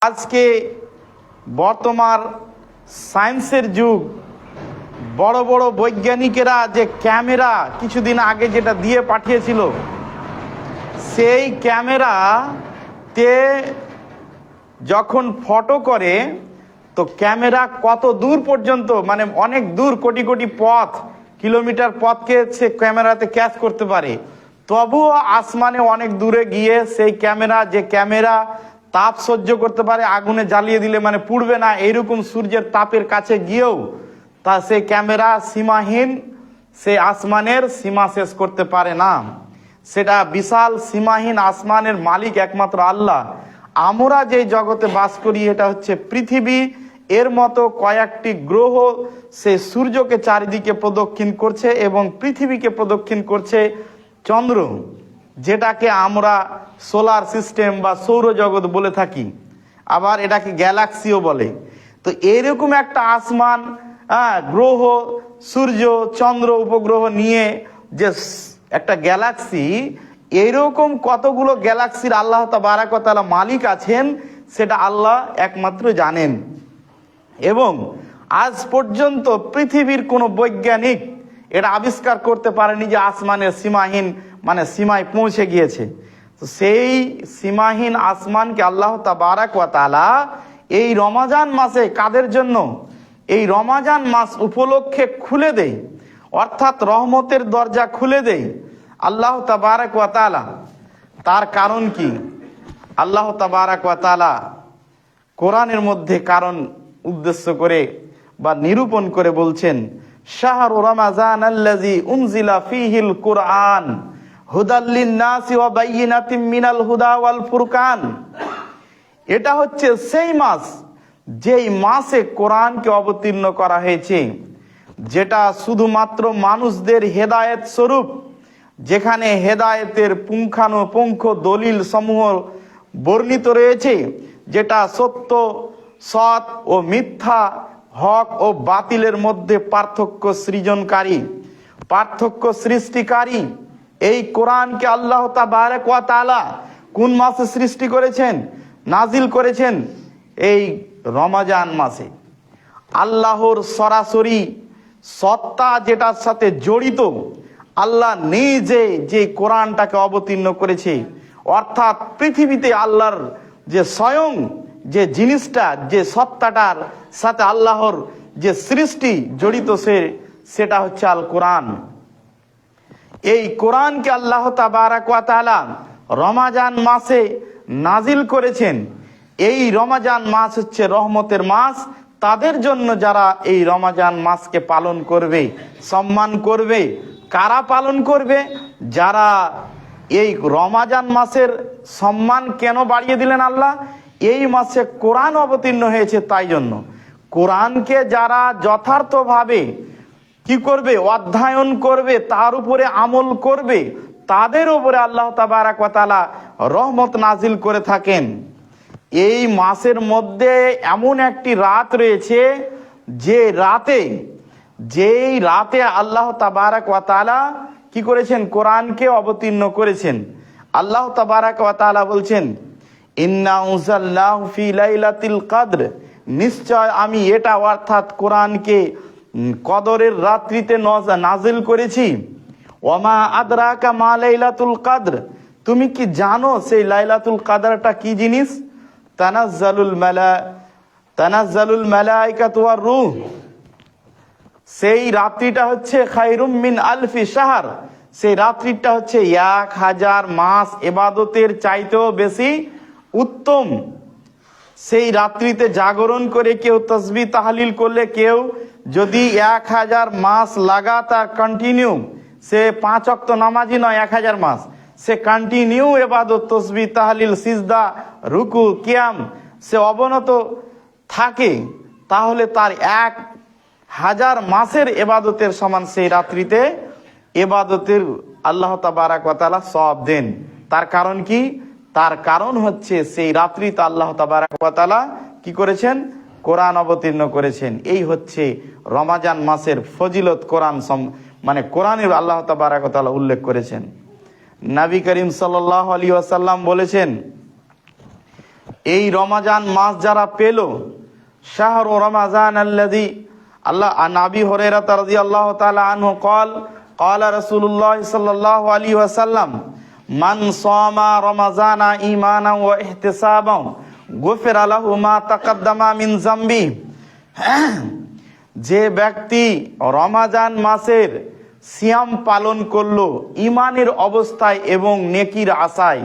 আজকে বর্তমান সায়েন্সের যুগ, বড় বড় বৈজ্ঞানিকেরা যে ক্যামেরা কিছুদিন আগে যেটা দিয়ে পাঠিয়েছিল, সেই ক্যামেরাতে যখন ফটো করে তো ক্যামেরা কত দূর পর্যন্ত, মানে অনেক দূর, কোটি কোটি পথ, কিলোমিটার পথকে সে ক্যামেরাতে ক্যাচ করতে পারে। তবুও আসমানে অনেক দূরে গিয়ে সেই ক্যামেরা তাপ সহ্য করতে পারে, আগুনে জ্বালিয়ে দিলে মানে পুড়বে না, এইরকম সূর্যের তাপের কাছে গিয়েও তা সেই ক্যামেরা সীমাহীন, সেই আসমানের সীমা শেষ করতে পারে না। সেটা বিশাল সীমাহীন আসমানের মালিক একমাত্র আল্লাহ। আমরা যে জগতে বাস করি এটা হচ্ছে পৃথিবী, এর মতো কয়েকটি গ্রহ সেই সূর্যকে চারিদিকে প্রদক্ষিণ করছে এবং পৃথিবীকে প্রদক্ষিণ করছে চন্দ্র, যেটাকে আমরা সোলার সিস্টেম বা সৌরজগৎ বলে থাকি, আবার এটাকে গ্যালাক্সিও বলে। তো এরকম একটা আসমান, গ্রহ, সূর্য, চন্দ্র, উপগ্রহ নিয়ে যে একটা গ্যালাক্সি, এইরকম কতগুলো গ্যালাক্সির আল্লাহ তাবারাক ওয়া তাআলা মালিক আছেন সেটা আল্লাহ একমাত্র জানেন। এবং আজ পর্যন্ত পৃথিবীর কোনো বৈজ্ঞানিক এটা আবিষ্কার করতে পারেনি যে আসমানের সীমাহীন, মানে সীমায় পৌঁছে গিয়েছে। তো সেই সীমাহীন আসমানকে আল্লাহ তাবারাক ওয়া তাআলা এই রমাজান মাসে কাদের জন্য, এই রমাজান মাস উপলক্ষে খুলে দেয়, অর্থাৎ রহমতের দরজা খুলে দেয় আল্লাহ তাবারাক ওয়া তাআলা। তার কারণ কি? আল্লাহ তাবারাক ওয়া তাআলা কোরআনের মধ্যে কারণ উদ্দেশ্য করে বা নিরূপণ করে বলছেন, শাহরু রমাজান আল্লাযী উনজিলা ফীহিল কুরআন হুদাল লিন-নাসি ওয়া বাইয়িনাতিম মিনাল হুদা ওয়াল ফুরকান। এটা হচ্ছে সেই মাস যেই মাসে কোরআনকে অবতীর্ণ করা হয়েছে, যেটা শুধুমাত্র মানুষদের হেদায়েত স্বরূপ, যেখানে হেদায়েতের পুঙ্খানুপুঙ্খ দলিল সমূহ বর্ণিত রয়েছে, যেটা সত্য, সৎ ও মিথ্যা, হক ও বাতিলের মধ্যে পার্থক্য সৃজনকারী, পার্থক্য সৃষ্টিকারী। এই কোরআনকে আল্লাহ তাবারাক ওয়া তাআলা কোন মাসে সৃষ্টি করেছেন, নাজিল করেছেন? এই রমজান মাসে। আল্লাহর সরাসরি সত্তা যেটার সাথে জড়িত, আল্লাহ নিজে যে কোরআনটাকে অবতীর্ণ করেছে, অর্থাৎ পৃথিবীতে আল্লাহর যে স্বয়ং যে জিনিসটা, যে সত্তাটার সাথে আল্লাহর যে সৃষ্টি জড়িত, সেটা হচ্ছে আল কোরআন। এই কোরআনকে আল্লাহ তাবারাক ওয়া তাআলা রমাজান মাসে নাজিল করেছেন। এই রমাজান মাস হচ্ছে রহমতের মাস তাদের জন্য যারা এই রমাজান মাসকে পালন করবে, সম্মান করবে। কারা পালন করবে? যারা এই রমাজান মাসের সম্মান কেন বাড়িয়ে দিলেন আল্লাহ? এই মাসে কোরআন অবতীর্ণ হয়েছে, তাই জন্য কোরআনকে যারা যথার্থভাবে কি করবে, অধ্যয়ন করবে, তার উপরে আমল করবে, তাদের উপরে আল্লাহ তাবারাক ওয়া তাআলা রহমত নাজিল করে থাকেন। এই মাসের মধ্যে এমন একটি রাত রয়েছে যেই রাতে আল্লাহ তাবারাক ওয়া তাআলা কি করেছেন, কোরআনকে অবতীর্ণ করেছেন। আল্লাহ তাবারাক ওয়া তাআলা বলছেন, ইন্না আনজালনাহু ফি লাইলাতিল কদর, নিশ্চয় আমি এটা অর্থাৎ কোরআনকে কদরের রাত্রিতে নাজিল করেছি। ওয়ামা আদরাকা মা লাইলাতুল কদর, তুমি কি জানো সেই লাইলাতুল কদরটা কি জিনিস? তানাজ্জালুল মালাইকাতু ওয়ার রূহ, সেই রাত্রিটা হচ্ছে খায়রুম মিন আলফি শাহর, সেই রাত্রিটা হচ্ছে 1000 মাস ইবাদতের চাইতেও বেশি উত্তম। সেই রাত্রিতে জাগরণ করে কেউ তাসবিহ তাহলিল করলে, কেউ যদি 1000 মাস লাগাতার কন্টিনিউ, সে 5 ওয়াক্ত নামাজি নয়, 1000 মাস সে কন্টিনিউ ইবাদত, তাসবিহ তাহলিল, সিজদা, রুকু, কিয়াম সে অবনত থাকে, তাহলে তার 1000 মাসের ইবাদতের সমান সেই রাত্রিতে ইবাদতের আল্লাহ তাবারাক ওয়া তাআলা সওয়াব দেন। তার কারণ কি? তার কারণ হচ্ছে সেই রাত্রিতে আল্লাহ তাবারাক ওয়া তাআলা কি করেছেন, কোরআন অবতীর্ণ করেছেন। এই হচ্ছে রমাজান মাসের ফজিলত। কোরআন মানে কোরআনের আল্লাহ তাবারাক ওয়া তাআলা উল্লেখ করেছেন। নবী করিম সাল্লাল্লাহু আলাইহি ওয়াসাল্লাম বলেছেন, এই রমাজান মাস যারা পেল, শাহরু রমাজান আল্লাযী, আল্লাহ নাবী হুরায়রা রাদিয়াল্লাহু তাআলা আনহু قال قال رسول الله صلى الله عليه وسلم من صام رمضان ايمانا واحتسابا غفر له ما تقدم من ذنبه। যে ব্যক্তি রমাজান মাসের সিয়াম পালন করলো ঈমানের অবস্থায় এবং নেকির আশায়,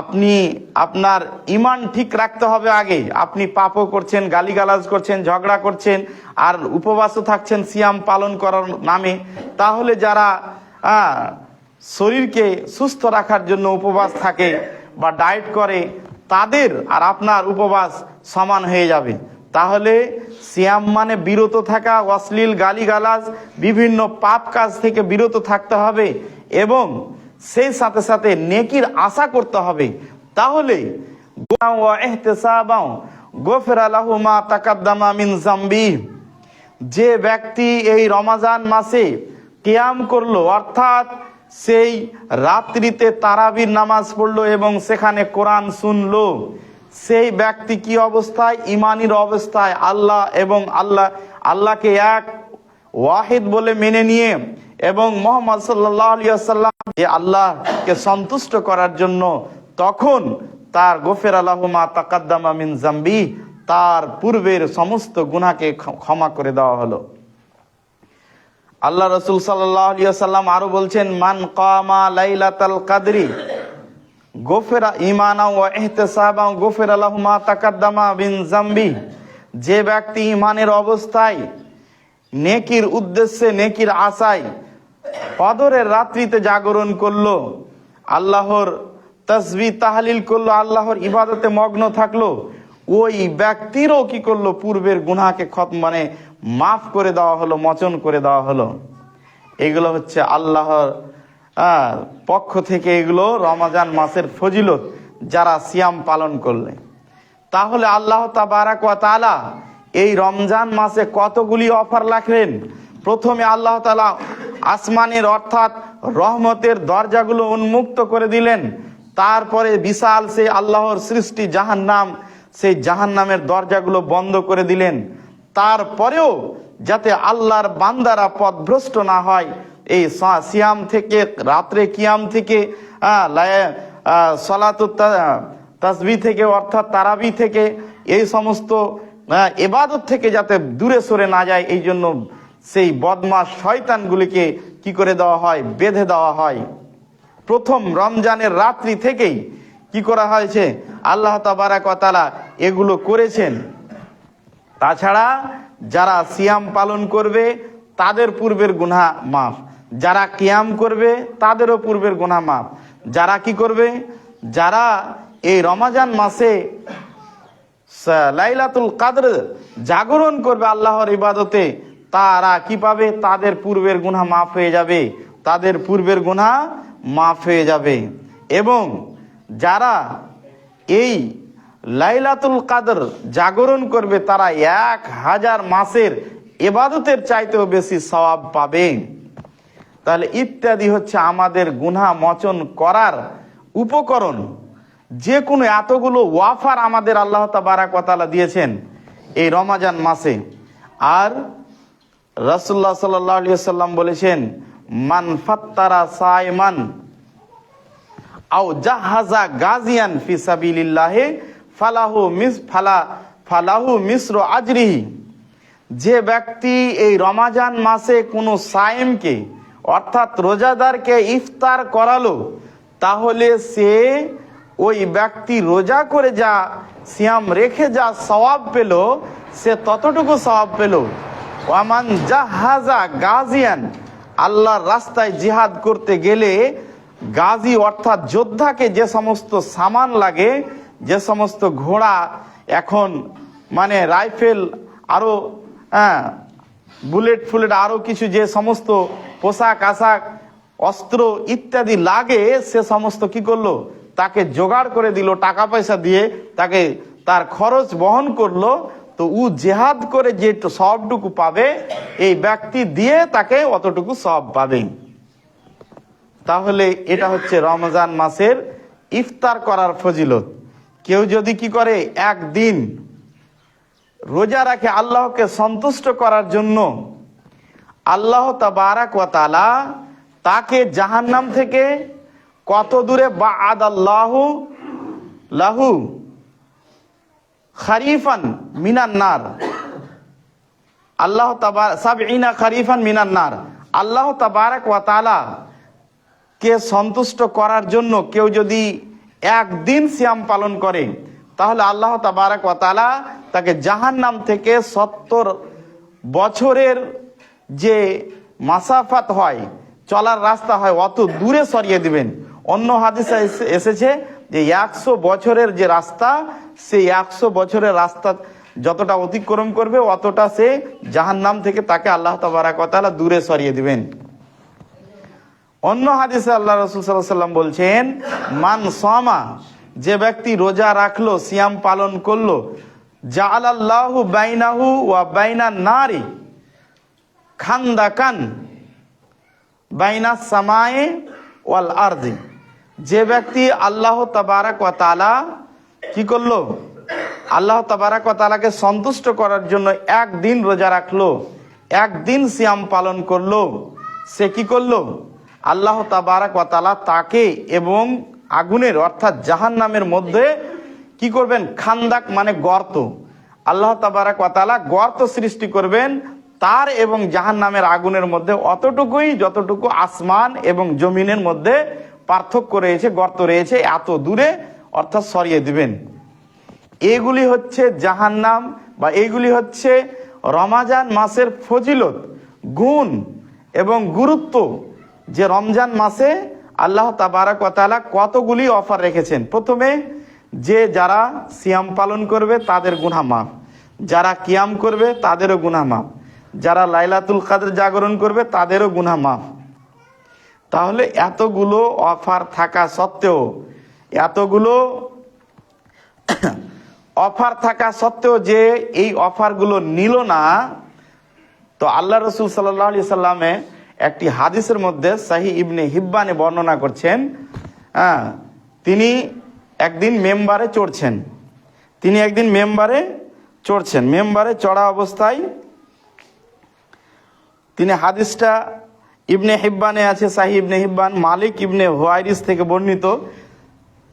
আপনি আপনার ঈমান ঠিক রাখতে হবে আগে। আপনি পাপও করছেন, গালিগালাজ করছেন, ঝগড়া করছেন, আর উপবাসও থাকছেন সিয়াম পালন করার নামে, তাহলে যারা শরীরকে সুস্থ রাখার জন্য উপবাস থাকে বা ডায়েট করে, তাদের আর আপনার উপবাস সমান হয়ে যাবে। তাহলে সিয়াম মানে বিরত থাকা, অশ্লীল গালিগালাজ বিভিন্ন পাপ কাজ থেকে বিরত থাকতে হবে এবং সেই সাথে সাথে নেকির আশা করতে হবে। তাহলে যে ব্যক্তি এই রমাজান মাসে কিয়াম করলো, অর্থাৎ সেই রাত্রিতে তারাবির নামাজ পড়লো এবং সেখানে কোরআন শুনলো, সেই ব্যক্তি কি অবস্থায়? ঈমানের অবস্থায়, আল্লাহ এবং আল্লাহকে এক ওয়াহিদ বলে মেনে নিয়ে এবং মুহাম্মদ সাল্লাল্লাহু আলাইহি ওয়াসাল্লাম আল্লাহকে সন্তুষ্ট করার জন্য, তখন তার গফিরা লাহু মা তাকাদ্দামা মিন যামবি, তার পূর্বের সমস্ত গুনাহকে ক্ষমা করে দেওয়া হলো। আল্লাহ রাসূল সাল্লাল্লাহু আলাইহি ওয়াসাল্লাম আরো বলছেন, মান কামা লাইলাতাল কদরি গফিরা ঈমানা ওয়া ইহতিসাবা গফিরা লাহু মা তাকাদ্দামা মিন যামবি। যে ব্যক্তি ঈমানের অবস্থায় নেকির উদ্দেশ্যে, নেকির আশায় কদরের রাত্রিতে জাগরণ করলো, আল্লাহর তাসবিহ তাহলিল করলো, আল্লাহর ইবাদতে মগ্ন থাকলো, ওই ব্যক্তিরও কি করলো? পূর্বের গুনাহকে মাফ করে দেওয়া হলো, মোচন করে দেওয়া হলো। এগুলো হচ্ছে আল্লাহর পক্ষ থেকে, এগুলো রমাজান মাসের ফজিলত যারা সিয়াম পালন করলে। তাহলে আল্লাহ তাবারাক ওয়া তাআলা এই রমজান মাসে কতগুলি অফার রাখলেন। প্রথমে আল্লাহ তাআলা আসমানের অর্থাৎ রহমতের দরজাগুলো উন্মুক্ত করে দিলেন। তারপরে বিশাল সেই আল্লাহর সৃষ্টি জাহান্নাম, সেই জাহান্নামের দরজাগুলো বন্ধ করে দিলেন। তারপরেও যাতে আল্লাহর বান্দারা পথভ্রষ্ট না হয়, এই সিয়াম থেকে, রাত্রে কিয়াম থেকে, সালাতুত তাসবিহ থেকে অর্থাৎ তারাবি থেকে, এই সমস্ত ইবাদত থেকে যাতে দূরে সরে না যায়, এই জন্য সেই বদমাশ শয়তানগুলিকে কি করে দেওয়া হয়? বেঁধে দেওয়া হয়। প্রথম রমজানের রাত্রি থেকেই কি করা হয়েছে? আল্লাহ তাবারাক ওয়া তাআলা এগুলো করেছেন। তাছাড়া যারা সিয়াম পালন করবে তাদের পূর্বের গুনাহ মাফ, যারা কিয়াম করবে তাদেরও পূর্বের গুনাহ মাফ। যারা কি করবে? যারা এই রমজান মাসে লাইলাতুল কদর জাগরণ করবে আল্লাহর ইবাদতে, তারা কি পাবে? তাদের পূর্বের গুনাহ মাফ হয়ে যাবে, তাদের পূর্বের গুনাহ মাফ হয়ে যাবে। এবং যারা এই লাইলাতুল কদর জাগরণ করবে তারা 1000 মাসের ইবাদতের চাইতেও বেশি সওয়াব পাবে। তাহলে ইত্যাদি হচ্ছে আমাদের গুনাহ মোচন করার উপকরণ। যে কোনো এতগুলো ওয়াফার আমাদের আল্লাহ তাবারাক ওয়া তাআলা দিয়েছেন এই রমজান মাসে। আর রাসূলুল্লাহ সাল্লাল্লাহু আলাইহি ওয়াসাল্লাম বলেছেন, মান ফাত্তারা সাইমান আও জাহাজা গাজিয়ান ফি সাবিলিল্লাহি ফালাহু মিসরু আজরিহি। যে ব্যক্তি এই রমজান মাসে কোনো সায়েমকে অর্থাৎ রোজাদারকে ইফতার করালো, তাহলে সে ওই ব্যক্তি রোজা করে যা সিয়াম রেখে যা সওয়াব পেল, সে ততটুকু সওয়াব পেল। ওয়ামান জাহাজা গাজিয়ান, আল্লাহর রাস্তায় জিহাদ করতে গেলে গাজী অর্থাৎ যোদ্ধাকে যে সমস্ত সামান লাগে, যে সমস্ত ঘোড়া, এখন রাইফেল, আরো বুলেট ফুলেট, আরো কিছু যে সমস্ত পোশাক আশাক, অস্ত্র ইত্যাদি লাগে, সে সমস্ত কি করলো? তাকে জোগাড় করে দিল, টাকা পয়সা দিয়ে তাকে তার খরচ বহন করলো। তো ও জেহাদ করে যে সবটুকু পাবে, এই ব্যক্তি দিয়ে তাকে অতটুকু সব পাবে। তাহলে এটা হচ্ছে রমজান মাসের ইফতার করার ফজিলত। কেউ যদি কি করে একদিন রোজা রাখে আল্লাহকে সন্তুষ্ট করার জন্য, আল্লাহ তাবারাক ওয়া তাআলা তাকে জাহান্নাম থেকে কত দূরে বা'আদাল্লাহু লাহু খারিফান মিনান নার, আল্লাহ সাবঈনা খারিফান মিনান নার, আল্লাহ তাবারাক ওয়া তাআলা কে সন্তুষ্ট করার জন্য কেউ যদি একদিন সিয়াম পালন করে, তাহলে আল্লাহ তাবারাক ওয়া তাআলা তাকে জাহান্নাম থেকে 70 বছরের যে মাসাফাত হয়, চলার রাস্তা হয়, অত দূরে সরিয়ে দিবেন। অন্য হাদিসে এসেছে যে 100 বছরের যে রাস্তা, সেই 100 বছরের রাস্তা যতটা অতিক্রম করবে অতটা সে জাহান্নাম থেকে তাকে আল্লাহ তাবারাক ওয়া তাআলা দূরে সরিয়ে দিবেন। অন্য হাদিসে আল্লাহ রাসূল সাল্লাল্লাহু আলাইহি ওয়াসাল্লাম বলছেন, মান সামা, যে ব্যক্তি রোজা রাখলো, সিয়াম পালন করলো, জাআলাল্লাহু বাইনাহু ওয়া বাইনান নারি খান্দাকান বাইনাস সামায়ে ওয়াল আরদি, যে ব্যক্তি আল্লাহ তাবারাক ওয়া তাআলা কি করলো, আল্লাহ তাবারাক ওয়া তাআলাকে সন্তুষ্ট করার জন্য একদিন রোজা রাখলো, একদিন সিয়াম পালন করলো, সে কি করলো, আল্লাহ তাবারাক ওয়া তাআলা তাকে এবং আগুনের অর্থাৎ জাহান্নামের মধ্যে কি করবেন, খান্দাক মানে গর্ত, আল্লাহ তাবারাক ওয়া তাআলা গর্ত সৃষ্টি করবেন তার এবং জাহান্নামের আগুনের মধ্যে, অতটুকুই যতটুকু আসমান এবং জমিনের মধ্যে পার্থক্য রয়েছে, গর্ত রয়েছে, এত দূরে অর্থাৎ সরিয়ে দিবেন। এগুলি হচ্ছে জাহান্নাম বা এইগুলি হচ্ছে রমজান মাসের ফজিলত, গুণ এবং গুরুত্ব, যে রমজান মাসে আল্লাহ তাবারাক ওয়া তাআলা কতগুলি অফার রেখেছেন। প্রথমে যে যারা সিয়াম পালন করবে তাদের গুনাহ মাফ, যারা কিয়াম করবে তাদেরও গুনাহ মাফ, যারা লাইলাতুল কদর জাগরণ করবে তাদেরও গুনাহ মাফ। তাহলে এতগুলো অফার থাকা সত্ত্বেও, এতগুলো অফার থাকা সত্ত্বেও যে এই অফারগুলো নিল না, তো আল্লাহ রাসূল সাল্লাল্লাহু আলাইহি সাল্লামে একটি হাদিসের মধ্যে সহিহ ইবনে হিব্বানে বর্ণনা করছেন, তিনি একদিন মেম্বারে চড়ছেন, মেম্বারে চড়া অবস্থায় তিনি, হাদিসটা ইবনে হিব্বানে আছে, সহিহ ইবনে হিব্বান, মালিক ইবনে হুয়াইরিস থেকে বর্ণিত।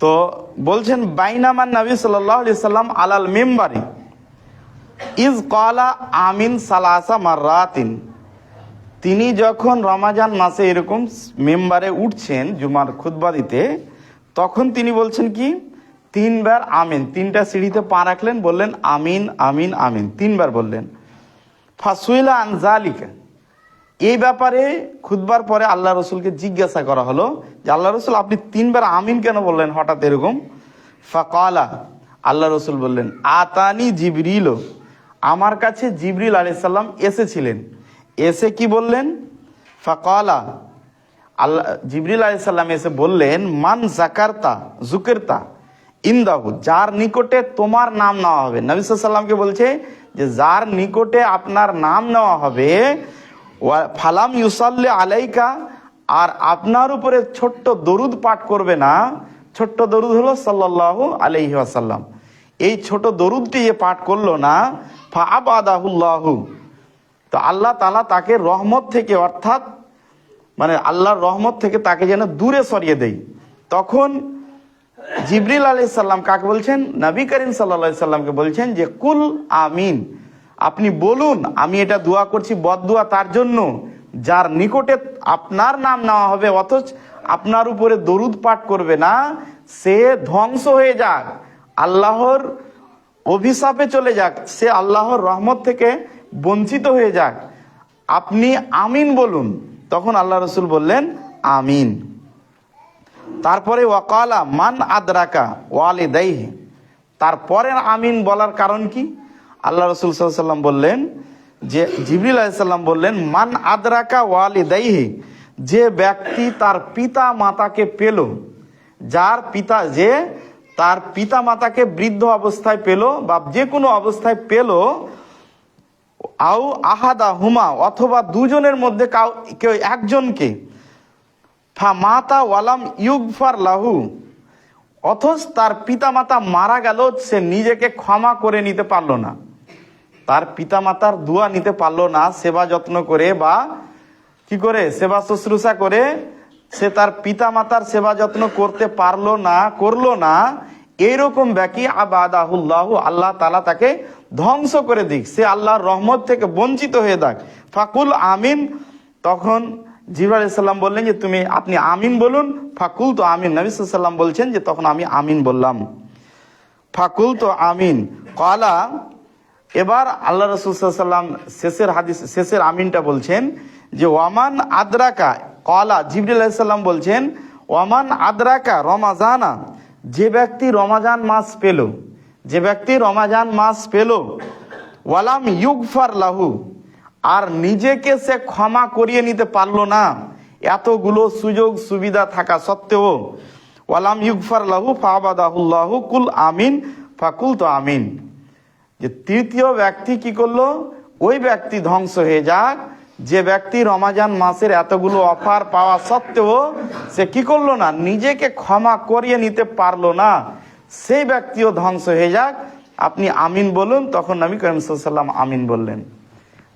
তো বলছেন, বাইনামান নবী সাল্লাল্লাহু আলাইহি সাল্লাম আলাল মিম্বারি ইজ ক্বালা আমিন সালাসা মাররাতিন, তিনি যখন রমজান মাসে এরকম মেম্বারে উঠছেন জুমার খুতবা দিতে, তখন তিনি বলছেন কি, 3 বার আমিন, 3টা সিঁড়িতে পা রাখলেন, বললেন আমিন আমিন আমিন, 3 বার বললেন। ফাসুইলা আন যালিকা, এই ব্যাপারে খুতবার পরে আল্লাহ রসুলকে জিজ্ঞাসা করা হলো যে আল্লাহ রসুল আপনি 3 বার আমিন কেন বললেন হঠাৎ এরকম? ফাকালা, আল্লাহ রসুল বললেন, আতানি জিবরিল, আমার কাছে জিবরিল আলাইহিস সালাম এসেছিলেন, এসে কি বললেন, ফাকালা, আল্লাহ জিবরিল আলাইহিস সালাম এসে বললেন, মান যাকারতা যুকিরতা ইনদাহু, যার নিকটে তোমার নাম নেওয়া হবে। নবী সাল্লাল্লাহু আলাইহি ওয়াসাল্লামকে বলছে যে যার নিকটে আপনার নাম নেওয়া হবে, ফালাম ইউসাল্লি আলাইকা, আর আপনার উপরে ছোট্ট দরুদ পাঠ করবে না। ছোট্ট দরুদ হলো সাল্লাল্লাহু আলাইহি ওয়াসাল্লাম, এই ছোট দরুদটি যে পাঠ করলো না, ফাআবাদাহুল্লাহু, তো আল্লাহ তাআলা তাকে রহমত থেকে, অর্থাৎ মানে আল্লাহর রহমত থেকে তাকে যেন দূরে সরিয়ে দেয়। তখন জিবরিল আলাইহিস সালাম কাকে বলছেন? নবী করিম সাল্লাল্লাহু আলাইহি সাল্লামকে বলছেন যে কুল আমিন, আপনি বলুন, আমি এটা দোয়া করছি, বদদুয়া তার জন্য যার নিকটে আপনার নাম নেওয়া হবে অথচ আপনার উপরে দরুদ পাঠ করবে না, সে ধ্বংস হয়ে যাক, আল্লাহর অভিশাপে চলে যাক, সে আল্লাহর রহমত থেকে বঞ্চিত হয়ে যাক, আপনি আমিন বলুন। তখন আল্লাহ রসুল বললেন আমিন। তারপরে ওয়াকালা মান আদরাকা ওয়ালিদাইহি, তারপরে আমিন বলার কারণ কি? আল্লাহ রসুল সাল্লাল্লাহু আলাইহি ওয়াসাল্লাম বললেন যে, জিবরিল আলাইহিস সালাম বললেন, মান আদরাকা ওয়ালিদাইহি, যে ব্যক্তি তার পিতা মাতাকে পেল, যার পিতা, যে তার পিতা মাতাকে বৃদ্ধ অবস্থায় পেল বা যে কোনো অবস্থায় পেল, আও আহাদা হুমা, অথবা দুজনের মধ্যে কেউ একজনকে, ফা মাতা ওয়ালাম ইউগফার লাহু, অথচ তার পিতামাতা মারা গেল, সে নিজেকে ক্ষমা করে নিতে পারলো না, তার পিতামাতার দোয়া নিতে পারলো না, সেবা যত্ন করে বা কি করে সেবা শুশ্রূষা করে সে তার পিতামাতার সেবা যত্ন করতে করলো না, এইরকম ব্যক্তি আবাদাহুল্লাহ, আল্লাহ তাআলা তাকে ধ্বংস করে দিক, সে আল্লাহর রহমত থেকে বঞ্চিত হয়ে থাক। ফাকুল আমিন, তখন জিবরাইল আলাইহিস সালাম বললেন যে আপনি আমিন বলুন। ফাকুল তো আমিন, নবী সাল্লাল্লাহু আলাইহি ওয়াসাল্লাম বলছেন যে তখন আমি আমিন বললাম। ফাকুল তো আমিন ক্বালা, এবার আল্লাহ রাসূল সাল্লাল্লাহু আলাইহি ওয়াসাল্লাম শেষের আমিনটা বলছেন যে ওয়ামান আদরাকা, ক্বালা জিবরাইল আলাইহিস সালাম বলছেন ওয়ামান আদরাকা রমাজানা, যে ব্যক্তি রমাজান মাস পেল, ওয়ালাম ইউগফার লাহু, আর নিজেকে সে ক্ষমা করিয়ে নিতে পারলো না, এতগুলো সুযোগ সুবিধা থাকা সত্ত্বেও, ওয়ালাম ইউগফার লাহু ফাআবাদাহুল্লাহু কুল আমিন ফাকুল তো আমিন, যে তৃতীয় ব্যক্তি কি করলো, ওই ব্যক্তি ধ্বংস হয়ে যাক যে ব্যক্তি রমাজান মাসের এতগুলো অফার পাওয়া সত্ত্বেও সে কি করলো না, নিজেকে ক্ষমা করিয়ে নিতে পারলো না, সেই ব্যক্তিও ধ্বংস হয়ে যাক, আপনি আমিন বলুন। তখন নবী করিম সাল্লাল্লাহু আলাইহি ওয়াসাল্লাম আমিন বললেন।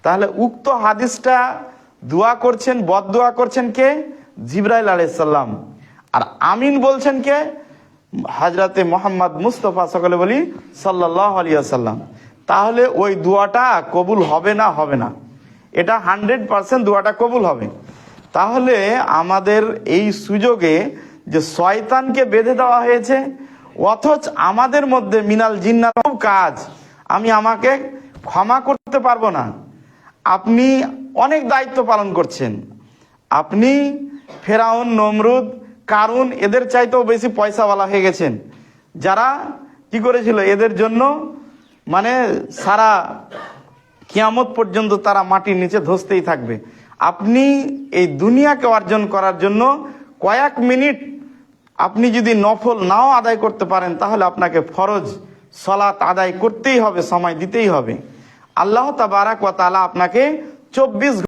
তাহলে উক্ত হাদিসটা বদদুয়া করছেন কে? জিবরাইল আলাইহিস সালাম। আর আমিন বলছেন কে? হযরতে মুহাম্মদ মুস্তাফা সকলে বলি সাল্লাল্লাহু আলাইহি ওয়াসাল্লাম। তাহলে ওই দোয়াটা কবুল হবে না? এটা 100% দোয়াটা কবুল হবে। তাহলে আমাদের এই সুযোগে যে শয়তানকে বেঁধে দেওয়া হয়েছে, অথচ আমাদের মধ্যে মিনাল জিন্নাত কাজ, আমাকে ক্ষমা করতে পারবো না, আপনি অনেক দায়িত্ব পালন করছেন, আপনি ফেরাউন, নমরুদ, কারুন এদের চাইতেও বেশি পয়সাওয়ালা হয়ে গেছেন, যারা কি করেছিল এদের জন্য সারা কিয়ামত পর্যন্ত তারা মাটির নিচে ধসতেই থাকবে। আপনি এই দুনিয়াকে অর্জন করার জন্য কয়েক মিনিট আপনি যদি নফল নাও আদায় করতে পারেন, তাহলে আপনাকে ফরজ সালাত আদায় করতেই হবে, সময় দিতেই হবে। আল্লাহ তাবারাক ওয়া তাআলা আপনাকে 24